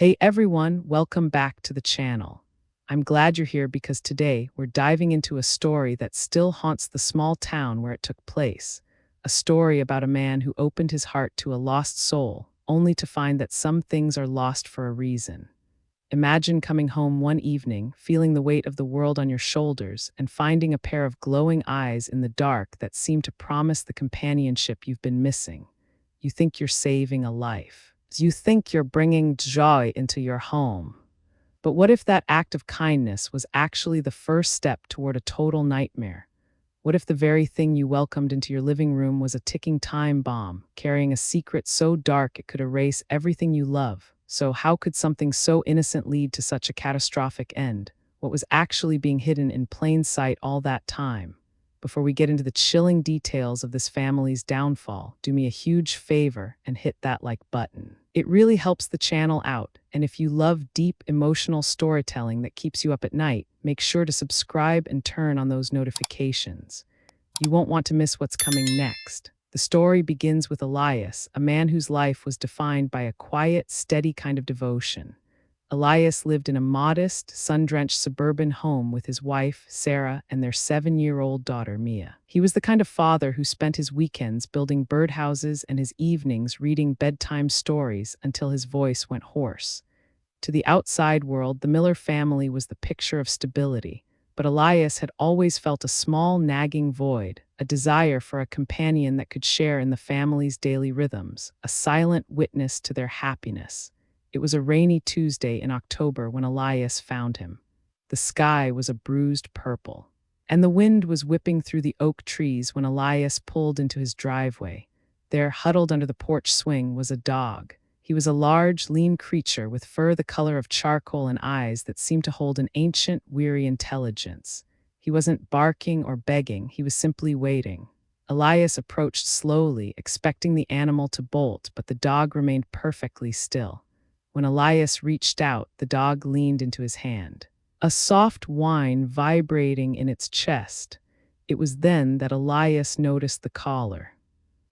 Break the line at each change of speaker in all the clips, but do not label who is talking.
Hey everyone, welcome back to the channel. I'm glad you're here because today we're diving into a story that still haunts the small town where it took place. A story about a man who opened his heart to a lost soul, only to find that some things are lost for a reason. Imagine coming home one evening, feeling the weight of the world on your shoulders, and finding a pair of glowing eyes in the dark that seem to promise the companionship you've been missing. You think you're saving a life. You think you're bringing joy into your home. But what if that act of kindness was actually the first step toward a total nightmare? What if the very thing you welcomed into your living room was a ticking time bomb, carrying a secret so dark it could erase everything you love? So how could something so innocent lead to such a catastrophic end? What was actually being hidden in plain sight all that time? Before we get into the chilling details of this family's downfall, do me a huge favor and hit that like button. It really helps the channel out, and if you love deep emotional storytelling that keeps you up at night, make sure to subscribe and turn on those notifications. You won't want to miss what's coming next. The story begins with Elias, a man whose life was defined by a quiet, steady kind of devotion. Elias lived in a modest, sun-drenched suburban home with his wife, Sarah, and their 7-year-old daughter, Mia. He was the kind of father who spent his weekends building birdhouses and his evenings reading bedtime stories until his voice went hoarse. To the outside world, the Miller family was the picture of stability, but Elias had always felt a small, nagging void, a desire for a companion that could share in the family's daily rhythms, a silent witness to their happiness. It was a rainy Tuesday in October when Elias found him. The sky was a bruised purple, and the wind was whipping through the oak trees when Elias pulled into his driveway. There, huddled under the porch swing, was a dog. He was a large, lean creature with fur the color of charcoal and eyes that seemed to hold an ancient, weary intelligence. He wasn't barking or begging, he was simply waiting. Elias approached slowly, expecting the animal to bolt, but the dog remained perfectly still. When Elias reached out, the dog leaned into his hand, a soft whine vibrating in its chest. It was then that Elias noticed the collar.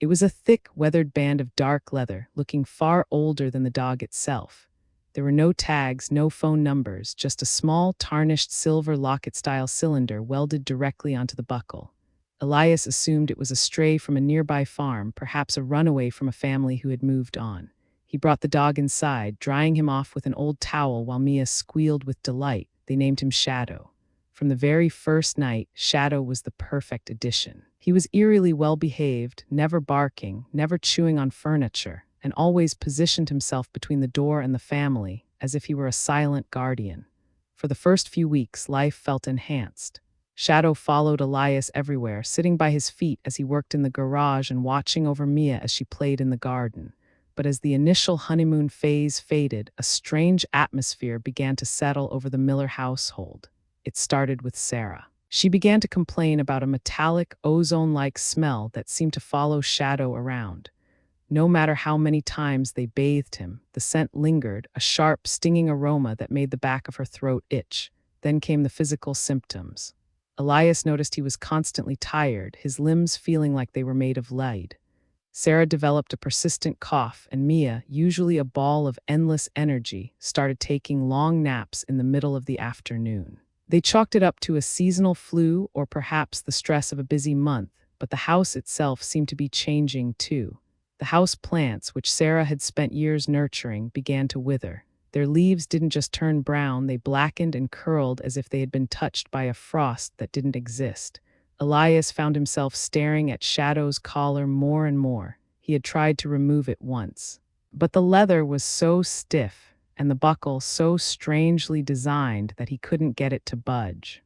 It was a thick, weathered band of dark leather, looking far older than the dog itself. There were no tags, no phone numbers, just a small, tarnished silver locket-style cylinder welded directly onto the buckle. Elias assumed it was a stray from a nearby farm, perhaps a runaway from a family who had moved on. He brought the dog inside, drying him off with an old towel while Mia squealed with delight. They named him Shadow. From the very first night, Shadow was the perfect addition. He was eerily well-behaved, never barking, never chewing on furniture, and always positioned himself between the door and the family, as if he were a silent guardian. For the first few weeks, life felt enhanced. Shadow followed Elias everywhere, sitting by his feet as he worked in the garage and watching over Mia as she played in the garden. But as the initial honeymoon phase faded, a strange atmosphere began to settle over the Miller household. It started with Sarah. She began to complain about a metallic, ozone-like smell that seemed to follow Shadow around. No matter how many times they bathed him, the scent lingered, a sharp, stinging aroma that made the back of her throat itch. Then came the physical symptoms. Elias noticed he was constantly tired, his limbs feeling like they were made of lead. Sarah developed a persistent cough, and Mia, usually a ball of endless energy, started taking long naps in the middle of the afternoon. They chalked it up to a seasonal flu or perhaps the stress of a busy month, but the house itself seemed to be changing too. The house plants, which Sarah had spent years nurturing, began to wither. Their leaves didn't just turn brown, they blackened and curled as if they had been touched by a frost that didn't exist. Elias found himself staring at Shadow's collar more and more. He had tried to remove it once, but the leather was so stiff and the buckle so strangely designed that he couldn't get it to budge.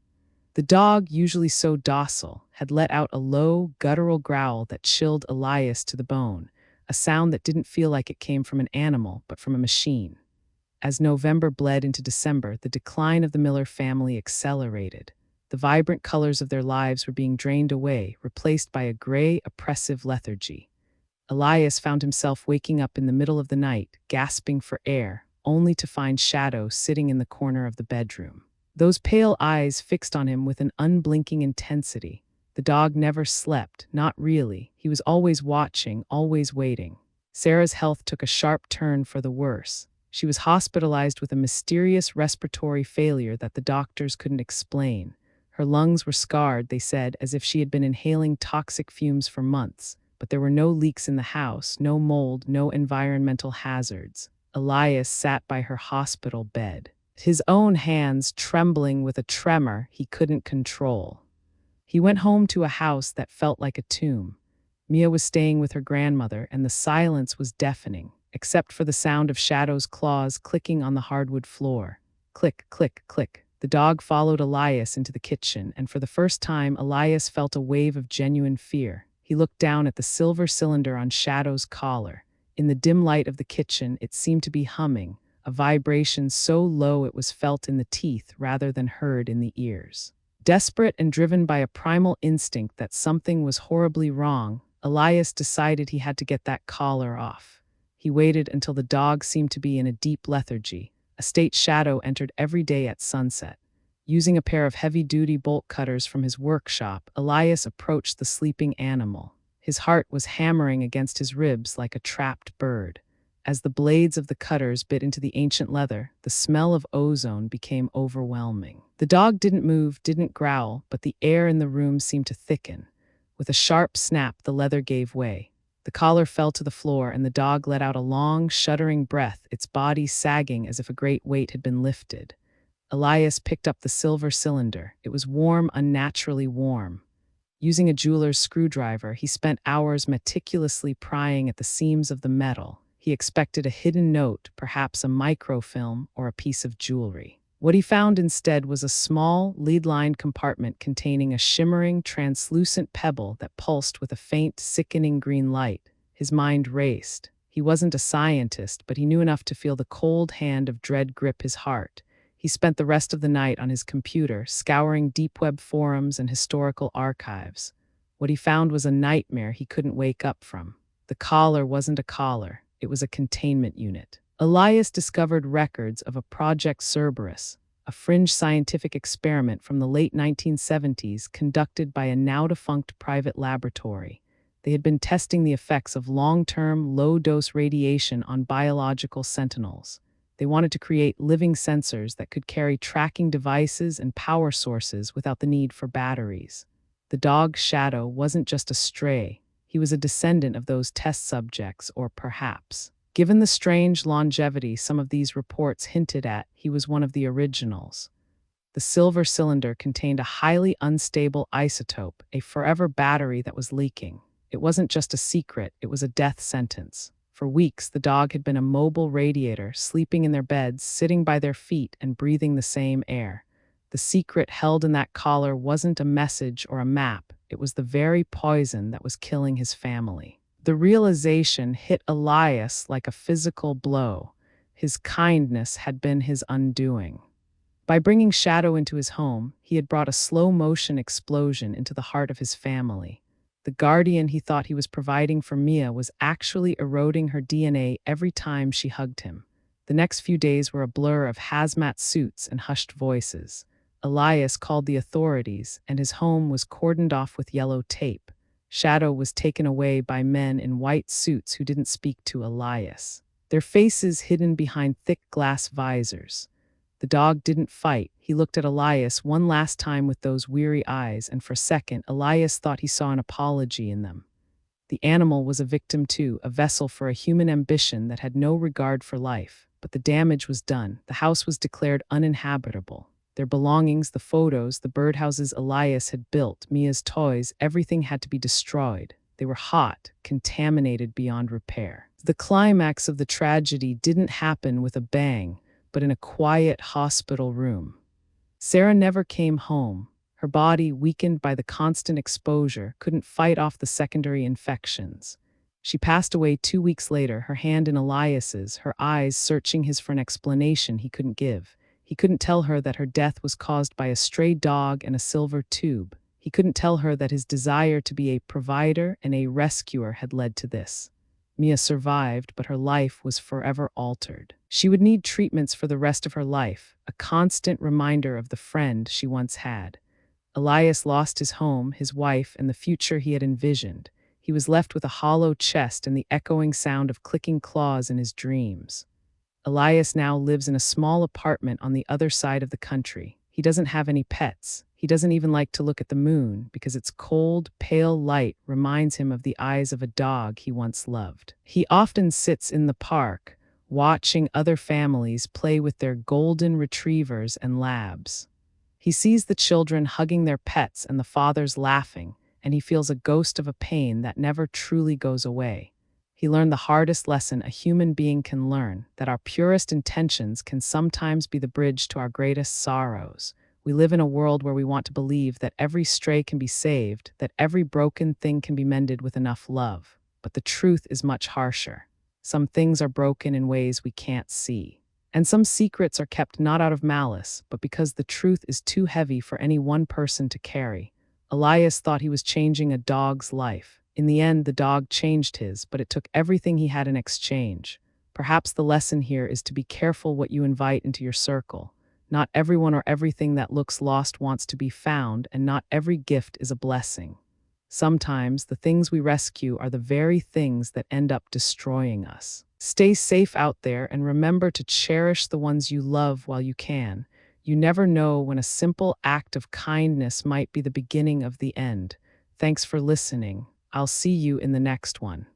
The dog, usually so docile, had let out a low, guttural growl that chilled Elias to the bone, a sound that didn't feel like it came from an animal but from a machine. As November bled into December, the decline of the Miller family accelerated. The vibrant colors of their lives were being drained away, replaced by a gray, oppressive lethargy. Elias found himself waking up in the middle of the night, gasping for air, only to find Shadow sitting in the corner of the bedroom. Those pale eyes fixed on him with an unblinking intensity. The dog never slept, not really. He was always watching, always waiting. Sarah's health took a sharp turn for the worse. She was hospitalized with a mysterious respiratory failure that the doctors couldn't explain. Her lungs were scarred, they said, as if she had been inhaling toxic fumes for months. But there were no leaks in the house, no mold, no environmental hazards. Elias sat by her hospital bed, his own hands trembling with a tremor he couldn't control. He went home to a house that felt like a tomb. Mia was staying with her grandmother, and the silence was deafening, except for the sound of Shadow's claws clicking on the hardwood floor. Click, click, click. The dog followed Elias into the kitchen, and for the first time, Elias felt a wave of genuine fear. He looked down at the silver cylinder on Shadow's collar. In the dim light of the kitchen, it seemed to be humming, a vibration so low it was felt in the teeth rather than heard in the ears. Desperate and driven by a primal instinct that something was horribly wrong, Elias decided he had to get that collar off. He waited until the dog seemed to be in a deep lethargy, a state Shadow entered every day at sunset. Using a pair of heavy-duty bolt cutters from his workshop, Elias approached the sleeping animal. His heart was hammering against his ribs like a trapped bird. As the blades of the cutters bit into the ancient leather, the smell of ozone became overwhelming. The dog didn't move, didn't growl, but the air in the room seemed to thicken. With a sharp snap, the leather gave way. The collar fell to the floor, and the dog let out a long, shuddering breath, its body sagging as if a great weight had been lifted. Elias picked up the silver cylinder. It was warm, unnaturally warm. Using a jeweler's screwdriver, he spent hours meticulously prying at the seams of the metal. He expected a hidden note, perhaps a microfilm or a piece of jewelry. What he found instead was a small, lead-lined compartment containing a shimmering, translucent pebble that pulsed with a faint, sickening green light. His mind raced. He wasn't a scientist, but he knew enough to feel the cold hand of dread grip his heart. He spent the rest of the night on his computer, scouring deep web forums and historical archives. What he found was a nightmare he couldn't wake up from. The collar wasn't a collar. It was a containment unit. Elias discovered records of a Project Cerberus, a fringe scientific experiment from the late 1970s conducted by a now-defunct private laboratory. They had been testing the effects of long-term, low-dose radiation on biological sentinels. They wanted to create living sensors that could carry tracking devices and power sources without the need for batteries. The dog Shadow wasn't just a stray. He was a descendant of those test subjects, or perhaps, given the strange longevity some of these reports hinted at, he was one of the originals. The silver cylinder contained a highly unstable isotope, a forever battery that was leaking. It wasn't just a secret, it was a death sentence. For weeks, the dog had been a mobile radiator, sleeping in their beds, sitting by their feet, and breathing the same air. The secret held in that collar wasn't a message or a map. It was the very poison that was killing his family. The realization hit Elias like a physical blow. His kindness had been his undoing. By bringing Shadow into his home, he had brought a slow-motion explosion into the heart of his family. The guardian he thought he was providing for Mia was actually eroding her DNA every time she hugged him. The next few days were a blur of hazmat suits and hushed voices. Elias called the authorities, and his home was cordoned off with yellow tape. Shadow was taken away by men in white suits who didn't speak to Elias, their faces hidden behind thick glass visors. The dog didn't fight. He looked at Elias one last time with those weary eyes, and for a second, Elias thought he saw an apology in them. The animal was a victim too, a vessel for a human ambition that had no regard for life. But the damage was done. The house was declared uninhabitable. Their belongings, the photos, the birdhouses Elias had built, Mia's toys, everything had to be destroyed. They were hot, contaminated beyond repair. The climax of the tragedy didn't happen with a bang, but in a quiet hospital room. Sarah never came home. Her body, weakened by the constant exposure, couldn't fight off the secondary infections. She passed away 2 weeks later, her hand in Elias's, her eyes searching his for an explanation he couldn't give. He couldn't tell her that her death was caused by a stray dog and a silver tube. He couldn't tell her that his desire to be a provider and a rescuer had led to this. Mia survived, but her life was forever altered. She would need treatments for the rest of her life, a constant reminder of the friend she once had. Elias lost his home, his wife, and the future he had envisioned. He was left with a hollow chest and the echoing sound of clicking claws in his dreams. Elias now lives in a small apartment on the other side of the country. He doesn't have any pets. He doesn't even like to look at the moon because its cold, pale light reminds him of the eyes of a dog he once loved. He often sits in the park, watching other families play with their golden retrievers and labs. He sees the children hugging their pets and the fathers laughing, and he feels a ghost of a pain that never truly goes away. He learned the hardest lesson a human being can learn, that our purest intentions can sometimes be the bridge to our greatest sorrows. We live in a world where we want to believe that every stray can be saved, that every broken thing can be mended with enough love. But the truth is much harsher. Some things are broken in ways we can't see. And some secrets are kept not out of malice, but because the truth is too heavy for any one person to carry. Elias thought he was changing a dog's life. In the end, the dog changed his, but it took everything he had in exchange. Perhaps the lesson here is to be careful what you invite into your circle. Not everyone or everything that looks lost wants to be found, and not every gift is a blessing. Sometimes the things we rescue are the very things that end up destroying us. Stay safe out there and remember to cherish the ones you love while you can. You never know when a simple act of kindness might be the beginning of the end. Thanks for listening. I'll see you in the next one.